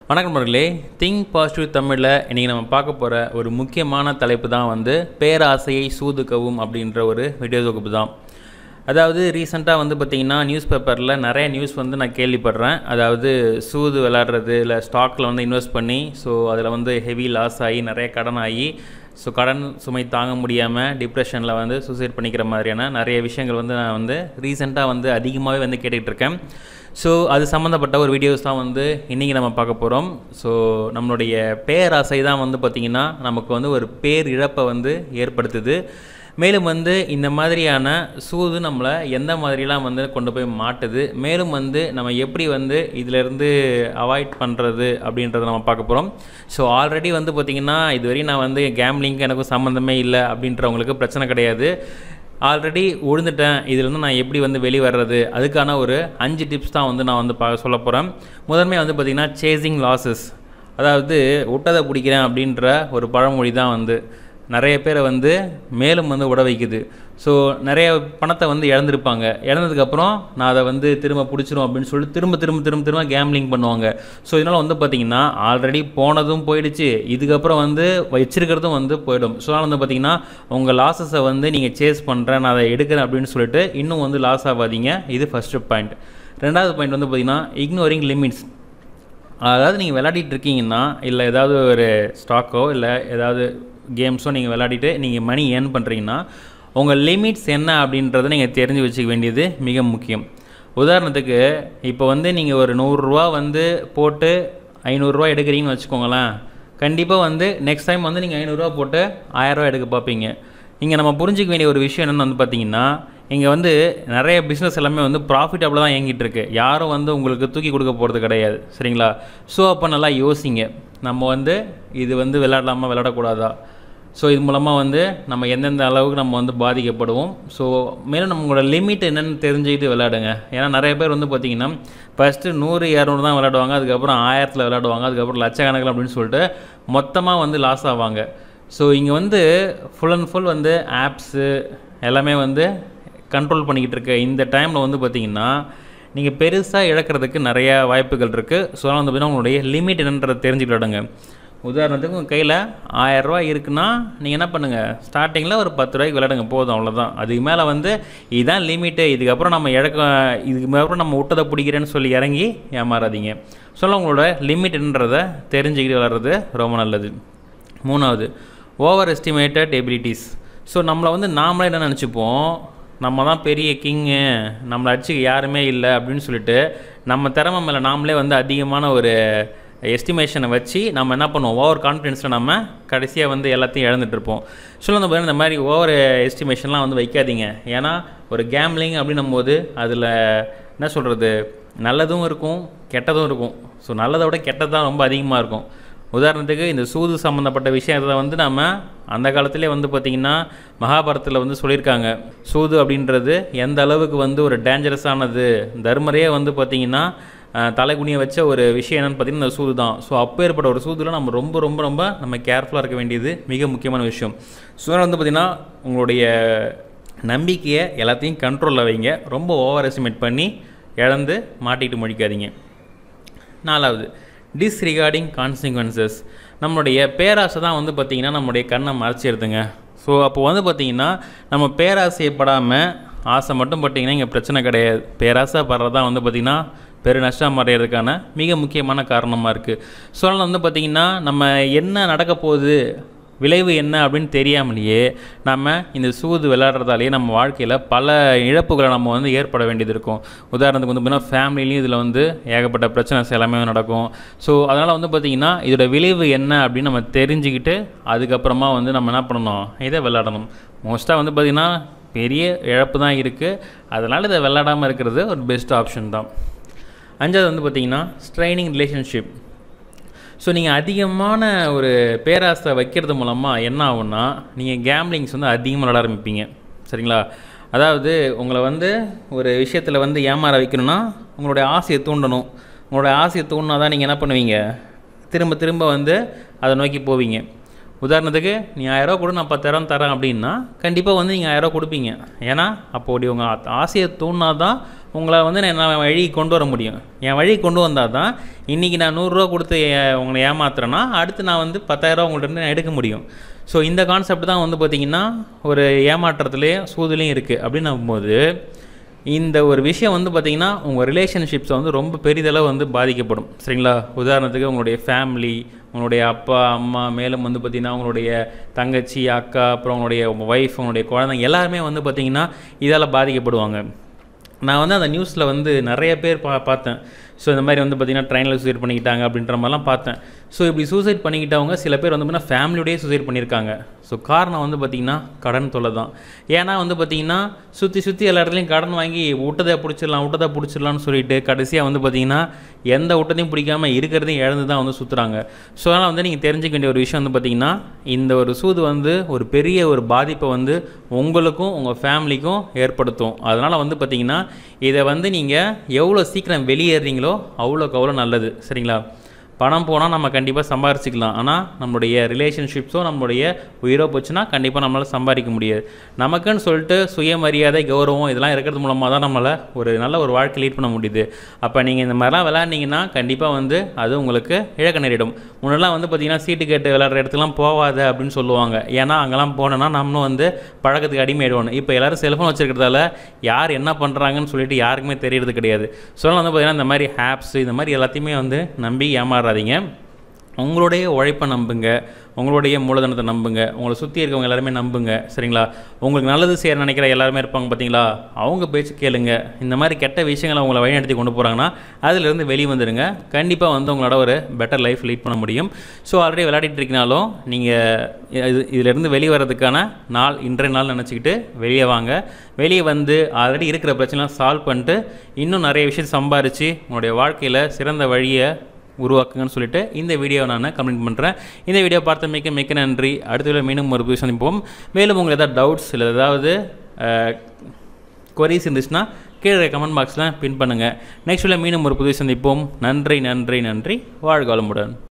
வணக்கம் நண்பர்களே, think positive தமிழில் இன்றைக்கி நம்ம பார்க்க போகிற ஒரு முக்கியமான தலைப்பு தான் பேராசையை சூதுக்கவும் அப்படின்ற ஒரு வீடியோ தொகுப்பு தான். அதாவது ரீசெண்டாக பார்த்திங்கன்னா நியூஸ் பேப்பரில் நிறைய நியூஸ் நான் கேள்விப்படுறேன். அதாவது சூது விளையாடுறது இல்லை ஸ்டாக்கில் இன்வெஸ்ட் பண்ணி அதில் ஹெவி லாஸ் ஆகி நிறைய கடன் ஆகி கடன் சுமை தாங்க முடியாமல் டிப்ரெஷனில் சூசைட் பண்ணிக்கிற மாதிரியான நிறைய விஷயங்கள் நான் ரீசெண்டாக அதிகமாகவே கேட்டுக்கிட்டு இருக்கேன். அது சம்மந்தப்பட்ட ஒரு வீடியோஸ் தான் இன்றைக்கி நம்ம பார்க்க போகிறோம். நம்மளுடைய பேராசை தான் பார்த்திங்கன்னா நமக்கு ஒரு பேர் இழப்பை ஏற்படுத்துது. மேலும் இந்த மாதிரியான சூது நம்மளை எந்த மாதிரிலாம் கொண்டு போய் மாட்டுது, மேலும் நம்ம எப்படி இதிலேருந்து அவாய்ட் பண்ணுறது அப்படின்றத நம்ம பார்க்க போகிறோம். ஆல்ரெடி பார்த்திங்கன்னா இதுவரை நான் கேம்லிங்க்கு எனக்கும் சம்மந்தமே இல்லை அப்படின்றவங்களுக்கு பிரச்சனை கிடையாது. ஆல்ரெடி விழுந்துட்டேன், இதிலேருந்து நான் எப்படி வெளியே வர்றது, அதுக்கான ஒரு 5 டிப்ஸ் தான் நான் சொல்ல போகிறேன். முதன்மை பார்த்திங்கன்னா சேசிங் லாஸஸ், அதாவது விட்டதை பிடிக்கிறேன் அப்படின்ற ஒரு பழமொழி தான் நிறைய பேரை மேலும் விட வைக்குது. நிறைய பணத்தை இழந்திருப்பாங்க. இழந்ததுக்கப்புறம் நான் அதை திரும்ப பிடிச்சிரும் அப்படின்னு சொல்லிட்டு திரும்ப கேம்லிங் பண்ணுவாங்க. இதனால் பார்த்திங்கன்னா ஆல்ரெடி போனதும் போயிடுச்சு, இதுக்கப்புறம் வச்சிருக்கிறதும் போயிடும். அதனால் பார்த்திங்கன்னா உங்கள் லாஸஸை நீங்கள் சேஸ் பண்ணுறேன், நான் அதை எடுக்கிறேன் அப்படின்னு சொல்லிட்டு இன்னும் லாஸ் ஆகாதீங்க. இது ஃபஸ்ட்டு பாயிண்ட். ரெண்டாவது பாயிண்ட் பார்த்திங்கன்னா இக்னோரிங் லிமிட்ஸ். அதாவது நீங்கள் விளையாடிட்டு இருக்கீங்கன்னா, இல்லை ஏதாவது ஒரு ஸ்டாக்கோ இல்லை ஏதாவது கேம்ஸோ நீங்கள் விளையாடிட்டு நீங்கள் மணி ஏர்ன் பண்ணுறீங்கன்னா உங்கள் லிமிட்ஸ் என்ன அப்படின்றத நீங்கள் தெரிஞ்சு வச்சுக்க வேண்டியது மிக முக்கியம். உதாரணத்துக்கு இப்போ நீங்கள் ஒரு 100 ரூபா போட்டு 500 ரூபா எடுக்கிறீங்கன்னு வச்சுக்கோங்களேன். கண்டிப்பாக நெக்ஸ்ட் டைம் நீங்கள் 500 ரூபா போட்டு 1000 ரூபா எடுக்க பார்ப்பீங்க. இங்கே நம்ம புரிஞ்சிக்க வேண்டிய ஒரு விஷயம் என்னென்னு பார்த்தீங்கன்னா, இங்கே நிறைய பிஸ்னஸ் எல்லாமே ப்ராஃபிட்டபிளாக தான் இயங்கிட்டு இருக்கு. யாரும் உங்களுக்கு தூக்கி கொடுக்க போகிறது கிடையாது, சரிங்களா? அப்போ நல்லா யோசிங்க, நம்ம இது விளையாடலாமா விளையாடக்கூடாதா? இது மூலமாக நம்ம எந்தெந்த அளவுக்கு நம்ம பாதிக்கப்படுவோம். மேலும் நம்மளோட லிமிட் என்னென்னு தெரிஞ்சுக்கிட்டு விளையாடுங்க. ஏன்னா நிறைய பேர் பார்த்திங்கன்னா ஃபஸ்ட்டு 100 200 தான் விளையாடுவாங்க, அதுக்கப்புறம் 1000ல் விளையாடுவாங்க, அதுக்கப்புறம் லட்சக்கணக்கில் அப்படின்னு சொல்லிட்டு மொத்தமாக லாஸ் ஆவாங்க. இங்கே ஃபுல் அண்ட் ஃபுல் ஆப்ஸு எல்லாமே கண்ட்ரோல் பண்ணிக்கிட்டு இருக்க இந்த டைமில் பார்த்திங்கன்னா நீங்கள் பெருசாக இழக்கிறதுக்கு நிறையா வாய்ப்புகள் இருக்குது. அதனால் பார்த்திங்கன்னா உங்களுடைய லிமிட் என்னன்றதை தெரிஞ்சுக்கிடுங்க. உதாரணத்துக்கு உங்கள் கையில் 1000 ரூபா இருக்குன்னா நீங்கள் என்ன பண்ணுங்கள், ஸ்டார்டிங்கில் ஒரு 10 ரூபாய்க்கு விளையாடுங்க, போதும், அவ்வளோதான். அதுக்கு மேலே இதுதான் லிமிட்டு, இதுக்கப்புறம் நம்ம விட்டதை பிடிக்கிறேன்னு சொல்லி இறங்கி ஏமாறாதீங்க. உங்களோட லிமிட் என்னன்றதை தெரிஞ்சுக்கிட்டு விளையாடுறது ரொம்ப நல்லது. மூணாவது, ஓவர் எஸ்டிமேட்டட் எபிலிட்டிஸ். நம்மளை நாமளே என்ன நினச்சிப்போம், நம்ம தான் பெரிய கிங்கு, நம்மளை அடிச்சுக்க யாருமே இல்லை அப்படின்னு சொல்லிட்டு நம்ம திறமை மேலே நாமளே அதிகமான ஒரு எஸ்டிமேஷனை வச்சு நம்ம என்ன பண்ணுவோம், ஓவர் கான்ஃபிடென்ஸில் நம்ம கடைசியாக எல்லாத்தையும் இழந்துட்டுருப்போம். இந்த மாதிரி ஓவர் எஸ்டிமேஷன்லாம் வைக்காதீங்க. ஏன்னா ஒரு கேம்லிங் அப்படின்னும் போது அதில் என்ன சொல்கிறது, நல்லதும் இருக்கும் கெட்டதும் இருக்கும். நல்லதை விட கெட்டது தான் ரொம்ப அதிகமாக இருக்கும். உதாரணத்துக்கு இந்த சூது சம்மந்தப்பட்ட விஷயத்தை நம்ம அந்த காலத்திலே பார்த்திங்கன்னா மகாபாரதத்தில் சொல்லியிருக்காங்க. சூது அப்படின்றது எந்த அளவுக்கு ஒரு டேஞ்சரஸானது, தர்மரையே பார்த்திங்கன்னா தலைகுனியை வச்ச ஒரு விஷயம் என்னென்னு பார்த்திங்கன்னா இந்த சூது தான். அப்போ ஏற்பட்ட ஒரு சூதில் நம்ம ரொம்ப ரொம்ப ரொம்ப நம்ம கேர்ஃபுல்லாக இருக்க வேண்டியது மிக முக்கியமான விஷயம். பார்த்திங்கன்னா உங்களுடைய நம்பிக்கையை எல்லாத்தையும் கண்ட்ரோலில் வைங்க. ரொம்ப ஓவர் எஸ்டிமேட் பண்ணி இழந்து மாட்டிக்கிட்டு முடிக்காதீங்க. நாலாவது, டிஸ்ரிகார்டிங் கான்சிக்வன்சஸ். நம்மளுடைய பேராசை தான் பார்த்திங்கன்னா நம்மளுடைய கண்ணை மறைச்சிடுதுங்க. அப்போ பார்த்திங்கன்னா நம்ம பேராசைப்படாமல் ஆசை மட்டும் பட்டிங்கன்னா இங்கே பிரச்சனை கிடையாது. பேராசை படுறது தான் பார்த்திங்கன்னா பெரு நஷ்டம் அடைகிறதுக்கான மிக முக்கியமான காரணமாக இருக்குது. அதனால் பார்த்திங்கன்னா நம்ம என்ன நடக்க போகுது, விளைவு என்ன அப்படின்னு தெரியாமலேயே நம்ம இந்த சூது விளையாடுறதாலேயே நம்ம வாழ்க்கையில் பல இழப்புகளை நம்ம ஏற்பட வேண்டியது இருக்கும். உதாரணத்துக்கு பார்த்திங்கன்னா ஃபேமிலிலையும் இதில் ஏகப்பட்ட பிரச்சனை எல்லாமே நடக்கும். அதனால் பார்த்திங்கன்னா இதோட விளைவு என்ன அப்படின்னு நம்ம தெரிஞ்சுக்கிட்டு அதுக்கப்புறமா நம்ம என்ன பண்ணணும், இதை விளையாடணும். மோஸ்ட்டாக பார்த்திங்கன்னா பெரிய இழப்பு தான் இருக்குது. அதனால் இதை விளையாடாமல் இருக்கிறது ஒரு பெஸ்ட் ஆப்ஷன் தான். அஞ்சாவது பார்த்திங்கன்னா ஸ்ட்ரைனிங் ரிலேஷன்ஷிப். நீங்கள் அதிகமான ஒரு பேராசை வைக்கிறது மூலமாக என்ன ஆகும்னா, நீங்கள் கேம்லிங்ஸ் அதிகமாக விளையாட ஆரம்பிப்பீங்க, சரிங்களா? அதாவது உங்களை ஒரு விஷயத்தில் ஏமாற வைக்கணும்னா உங்களுடைய ஆசையை தூண்டணும். உங்களுடைய ஆசையை தூண்டினா தான் நீங்கள் என்ன பண்ணுவீங்க, திரும்ப அதை நோக்கி போவீங்க. உதாரணத்துக்கு நீ 1000 ரூபா கொடு, நான் 10,000 தரேன் அப்படின்னா கண்டிப்பாக வந்து நீங்கள் 1000 கொடுப்பீங்க. ஏன்னா அப்போது உங்கள் ஆசையை தூண்டினா தான் உங்களை வந்து நான் வழிக்கு கொண்டு வர முடியும். என் வழிக்கு கொண்டு வந்தால் தான் இன்றைக்கி நான் 100 ரூபா கொடுத்து உங்களை ஏமாத்துறேன்னா அடுத்து நான் வந்து 10,000 ரூபா உங்கள்கிட்ட நான் எடுக்க முடியும். ஸோ இந்த கான்செப்ட் தான் வந்து பார்த்திங்கன்னா ஒரு ஏமாற்றத்துலேயே சூதுலேயும் இருக்குது. அப்படின்னு போது இந்த ஒரு விஷயம் வந்து பார்த்திங்கன்னா உங்கள் ரிலேஷன்ஷிப்ஸை வந்து ரொம்ப பெரிதளவு வந்து பாதிக்கப்படும். சரிங்களா? உதாரணத்துக்கு உங்களுடைய ஃபேமிலி, உங்களுடைய அப்பா அம்மா, மேலும் வந்து பார்த்திங்கன்னா உங்களுடைய தங்கச்சி அக்கா, அப்புறம் உங்களுடைய ஒய்ஃப், உங்களுடைய குழந்தைங்க எல்லாருமே வந்து பார்த்திங்கன்னா இதால் பாதிக்கப்படுவாங்க. நான் வந்து அந்த நியூஸில் வந்து நிறைய பேர் பார்த்தேன். ஸோ இந்த மாதிரி வந்து பார்த்திங்கன்னா ட்ரெயினில் சூசைட் பண்ணிக்கிட்டாங்க அப்படின்ற மாதிரிலாம் பார்த்தேன். ஸோ இப்படி சூசைட் பண்ணிக்கிட்டவங்க சில பேர் வந்து பார்த்திங்கன்னா ஃபேமிலியோடய சூசைட் பண்ணியிருக்காங்க. ஸோ காரணம் வந்து பார்த்திங்கன்னா கடன் தொல்லை தான். ஏன்னா வந்து பார்த்திங்கன்னா சுற்றி எல்லா இடத்துலையும் கடன் வாங்கி விட்டதை பிடிச்சிடலான்னு சொல்லிட்டு கடைசியாக வந்து பார்த்திங்கன்னா எந்த விட்டதையும் பிடிக்காமல் இருக்கிறதையும் இழந்து தான் வந்து சுற்றுறாங்க. ஸோ அதனால் வந்து நீங்கள் தெரிஞ்சுக்க வேண்டிய ஒரு விஷயம் வந்து பார்த்திங்கன்னா இந்த ஒரு சூது வந்து ஒரு பெரிய ஒரு பாதிப்பை வந்து உங்களுக்கும் உங்கள் ஃபேமிலிக்கும் ஏற்படுத்தும். அதனால் வந்து பார்த்திங்கன்னா இதை வந்து நீங்கள் எவ்வளோ சீக்கிரம் வெளியேறீங்களோ அவ்வளோக்கு அவ்வளோ நல்லது. சரிங்களா? பணம் போனால் நம்ம கண்டிப்பாக சம்பாரிச்சிக்கலாம். ஆனால் நம்மளுடைய ரிலேஷன்ஷிப்ஸோ நம்மளுடைய உயிரோ போச்சுன்னா கண்டிப்பாக நம்மளால் சம்பாதிக்க முடியாது. நமக்குன்னு சொல்லிட்டு சுயமரியாதை, கௌரவம் இதெல்லாம் இருக்கிறது மூலமாக தான் நம்மளை ஒரு நல்ல ஒரு வாழ்க்கை லீட் பண்ண முடியுது. அப்போ நீங்கள் இந்த மாதிரிலாம் விளையாண்டிங்கன்னா கண்டிப்பாக வந்து அது உங்களுக்கு இழக்க நேரிடும். முன்னெல்லாம் வந்து பார்த்திங்கன்னா சீட்டு கேட்டு விளையாடுற இடத்துலாம் போகாத அப்படின்னு சொல்லுவாங்க. ஏன்னா அங்கெல்லாம் போனோன்னா நம்மளும் வந்து பழக்கத்துக்கு அடிமையிடுவோம். இப்போ எல்லோரும் செல்ஃபோன் வச்சுருக்கிறதால யார் என்ன பண்ணுறாங்கன்னு சொல்லிட்டு யாருக்குமே தெரியறது கிடையாது. ஸோ வந்து பார்த்திங்கன்னா இந்த மாதிரி ஆப்ஸ் இந்த மாதிரி எல்லாத்தையுமே வந்து நம்பி ஏமாறாதீங்க. உங்களுடைய உழைப்பை நம்புங்க, உங்களுடைய மூலதனத்தை நம்புங்க, உங்களை சுற்றி இருக்கவங்க எல்லாருமே நம்புங்க. சரிங்களா? உங்களுக்கு நல்லது செய்ய நினைக்கிற எல்லாருமே இருப்பாங்க பார்த்தீங்களா, அவங்க பேச்சு கேளுங்க. இந்த மாதிரி கெட்ட விஷயங்களை உங்களை வழிநடத்தி கொண்டு போகிறாங்கன்னா அதிலிருந்து வெளியே வந்துடுங்க. கண்டிப்பாக வந்து உங்களோட ஒரு பெட்டர் லைஃப் லீட் பண்ண முடியும். ஸோ ஆல்ரெடி விளையாடிட்டு இருக்கனாலும் நீங்கள் இதிலேருந்து வெளியே வர்றதுக்கான நாள் இன்றைய நாள் நினச்சிக்கிட்டு வெளியே வாங்க. வெளியே வந்து ஆல்ரெடி இருக்கிற பிரச்சனைலாம் சால்வ் பண்ணிட்டு இன்னும் நிறைய விஷயம் சம்பாரித்து உங்களுடைய வாழ்க்கையில் சிறந்த வழியை உருவாக்குங்கன்னு சொல்லிட்டு இந்த வீடியோவை நான் கமெண்ட் பண்ணுறேன். இந்த வீடியோ பார்த்த மிக்க நன்றி. அடுத்த வீடியோ மீண்டும் ஒரு புது சந்திப்போம். மேலும் உங்களுக்கு ஏதாவது டவுட்ஸ் இல்லை ஏதாவது குவரிஸ் இருந்துச்சுன்னா கீழே கமெண்ட் பாக்ஸில் பின் பண்ணுங்கள். நெக்ஸ்ட் வீடியோ மீண்டும் ஒரு புது சந்திப்போம். நன்றி. வாழ்க வளமுடன்.